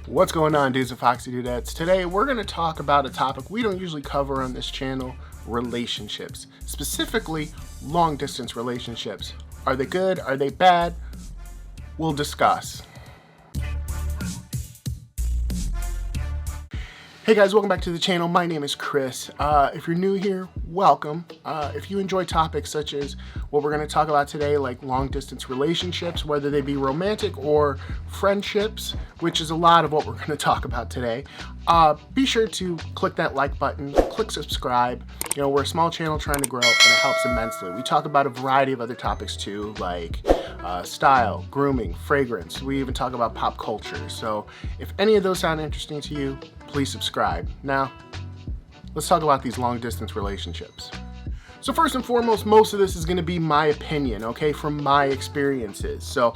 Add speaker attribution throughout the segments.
Speaker 1: What's going on, dudes and Foxy Dudettes? Today we're going to talk about a topic we don't usually cover on this channel: relationships. Specifically, long distance relationships. Are they good? Are they bad? We'll discuss. Hey guys, welcome back to the channel. My name is Chris. If you're new here, welcome. If you enjoy topics such as what we're going to talk about today, like long distance relationships, whether they be romantic or friendships, which is a lot of what we're going to talk about today, be sure to click that like button, click subscribe. You know, we're a small channel trying to grow, and it helps immensely. We talk about a variety of other topics too, like style, grooming, fragrance. We even talk about pop culture. So if any of those sound interesting to you, please subscribe. Now, let's talk about these long distance relationships. So first and foremost, most of this is going to be my opinion, okay, from my experiences. So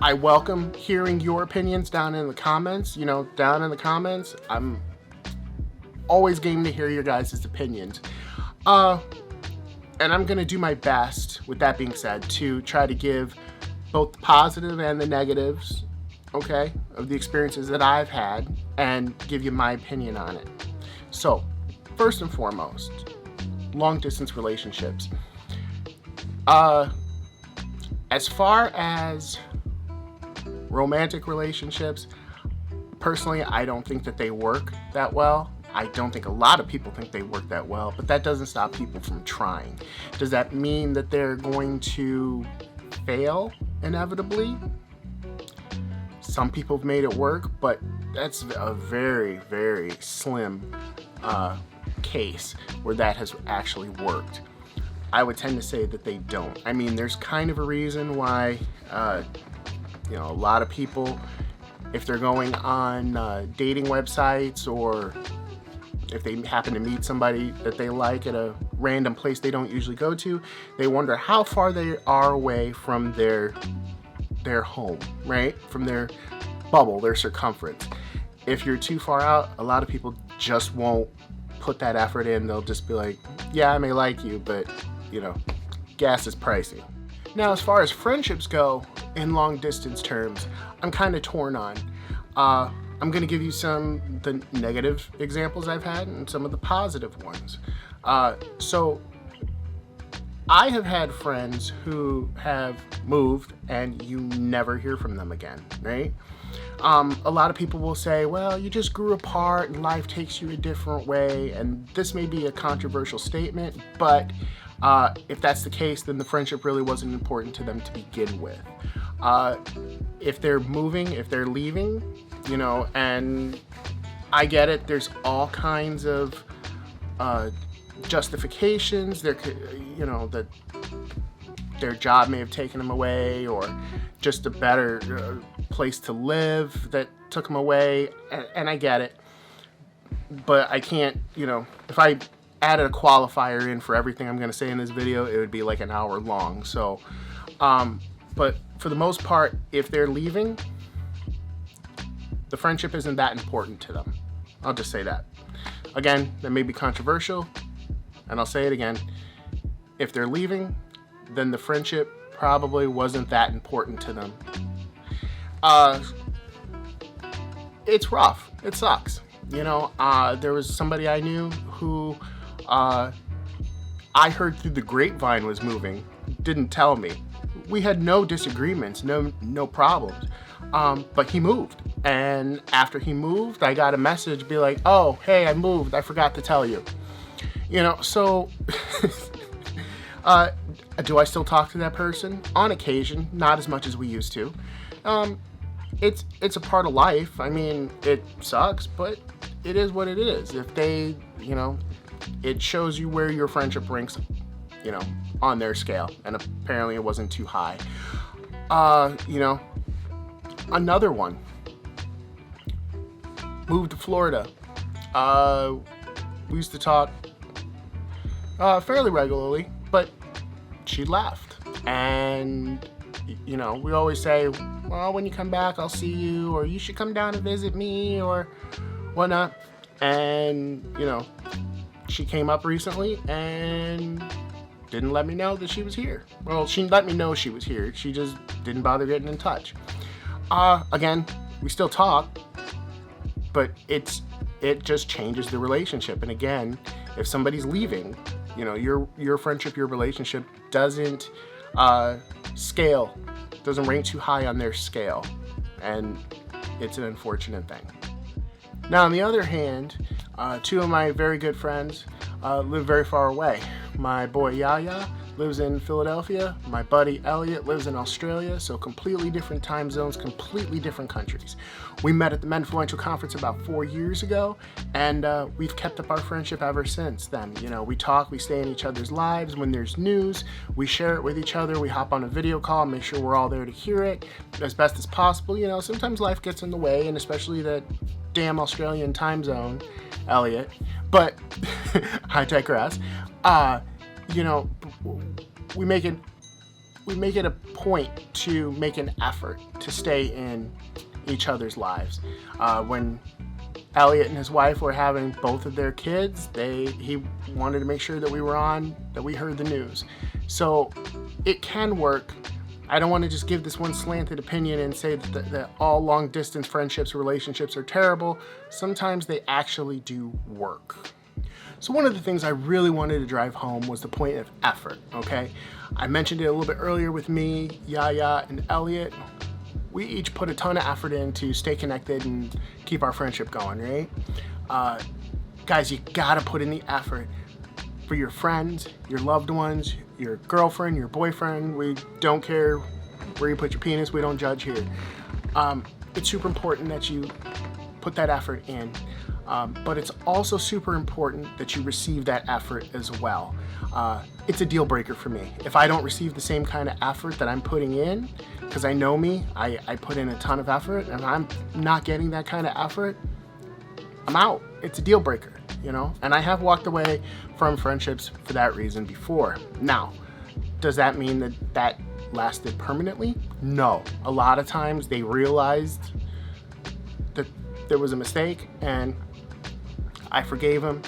Speaker 1: I welcome hearing your opinions down in the comments. You know, down in the comments, I'm always game to hear your guys' opinions. And I'm going to do my best, with that being said, to try to give both the positive and the negatives, okay, of the experiences that I've had, and give you my opinion on it. So, first and foremost, long distance relationships. As far as romantic relationships, personally, I don't think that they work that well. I don't think a lot of people think they work that well, but that doesn't stop people from trying. Does that mean that they're going to fail inevitably? Some people have made it work, but that's a very, very slim case where that has actually worked. I would tend to say that they don't. I mean, there's kind of a reason why, a lot of people, if they're going on dating websites, or if they happen to meet somebody that they like at a random place they don't usually go to, they wonder how far they are away from their home, right? From their bubble, their circumference. If you're too far out, a lot of people just won't put that effort in. They'll just be like, yeah, I may like you, but gas is pricey. Now, as far as friendships go in long distance terms, I'm kind of torn on. I'm going to give you some of the negative examples I've had and some of the positive ones. So I have had friends who have moved and you never hear from them again, right? A lot of people will say, well, you just grew apart and life takes you a different way. And this may be a controversial statement, but if that's the case, then the friendship really wasn't important to them to begin with. If they're moving, if they're leaving, and I get it, there's all kinds of justifications. There could, that their job may have taken them away, or just a better place to live that took them away, and I get it. But I can't, if I added a qualifier in for everything I'm going to say in this video, it would be like an hour long. So, but for the most part, if they're leaving, the friendship isn't that important to them. I'll just say that. Again, that may be controversial, and I'll say it again. If they're leaving, then the friendship probably wasn't that important to them. It's rough. It sucks. There was somebody I knew who I heard through the grapevine was moving, didn't tell me. We had no disagreements, no problems. But he moved. And after he moved, I got a message be like, oh, hey, I moved. I forgot to tell you. So do I still talk to that person? On occasion, not as much as we used to. It's a part of life. I mean, it sucks, but it is what it is. If they, it shows you where your friendship ranks, on their scale. And apparently it wasn't too high. Another one. Moved to Florida. We used to talk fairly regularly, but she left. And, we always say, well, when you come back, I'll see you, or you should come down and visit me, or whatnot. And, she came up recently and didn't let me know that she was here. Well, she let me know she was here. She just didn't bother getting in touch. Again, we still talk. but it just changes the relationship. And again, if somebody's leaving, you know, your friendship, your relationship doesn't scale, doesn't rank too high on their scale, and it's an unfortunate thing. Now, on the other hand, two of my very good friends live very far away. My boy Yaya lives in Philadelphia. My buddy Elliot lives in Australia, so completely different time zones, completely different countries. We met at the Men Influential Conference about 4 years ago, and we've kept up our friendship ever since then. You know, we talk, we stay in each other's lives. When there's news, we share it with each other. We hop on a video call, make sure we're all there to hear it as best as possible. You know, sometimes life gets in the way, and especially that damn Australian time zone, Elliot. But I digress. You know, we make it a point to make an effort to stay in each other's lives. When Elliot and his wife were having both of their kids, he wanted to make sure that we were on, that we heard the news. So it can work. I don't want to just give this one slanted opinion and say that all long distance friendships, relationships are terrible. Sometimes they actually do work. So one of the things I really wanted to drive home was the point of effort, okay? I mentioned it a little bit earlier with me, Yaya, and Elliot. We each put a ton of effort in to stay connected and keep our friendship going, right? Guys, you gotta put in the effort for your friends, your loved ones, your girlfriend, your boyfriend. We don't care where you put your penis, we don't judge here. It's super important that you put that effort in. But it's also super important that you receive that effort as well. It's a deal breaker for me. If I don't receive the same kind of effort that I'm putting in, because I know me, I put in a ton of effort, and I'm not getting that kind of effort, I'm out. It's a deal breaker, you know? And I have walked away from friendships for that reason before. Now, does that mean that lasted permanently? No. A lot of times they realized that there was a mistake, and I forgave him,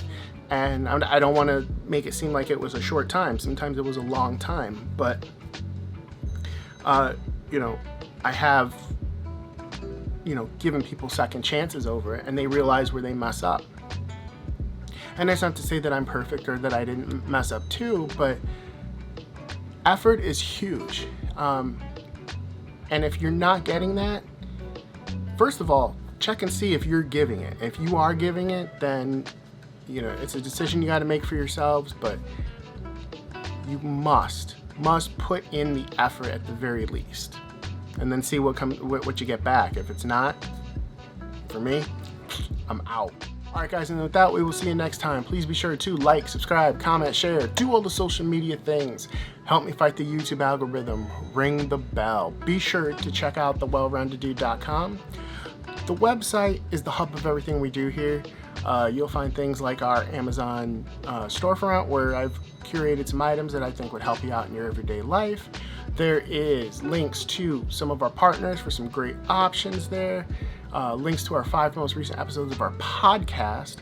Speaker 1: and I don't want to make it seem like it was a short time. Sometimes it was a long time, but you know, I have, you know, given people second chances over it, and they realize where they mess up. And that's not to say that I'm perfect or that I didn't mess up too, but effort is huge. And if you're not getting that, first of all, check and see if you're giving it. If you are giving it, then, you know, it's a decision you got to make for yourselves, but you must put in the effort at the very least, and then see what you get back. If it's not, for me, I'm out. All right, guys, and with that, we will see you next time. Please be sure to like, subscribe, comment, share, do all the social media things. Help me fight the YouTube algorithm. Ring the bell. Be sure to check out thewellroundeddude.com. The website is the hub of everything we do here. You'll find things like our Amazon storefront, where I've curated some items that I think would help you out in your everyday life. There is links to some of our partners for some great options there. Links to our 5 most recent episodes of our podcast.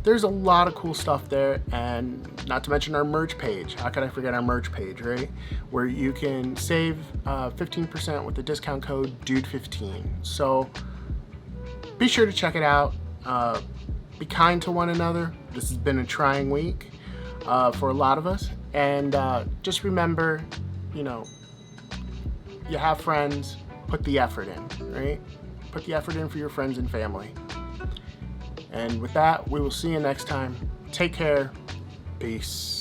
Speaker 1: There's a lot of cool stuff there, and not to mention our merch page. How could I forget our merch page, right? Where you can save 15% with the discount code DUDE15. So be sure to check it out. Be kind to one another. This has been a trying week for a lot of us. And just remember, you know, you have friends, put the effort in, right? Put the effort in for your friends and family. And with that, we will see you next time. Take care. Peace.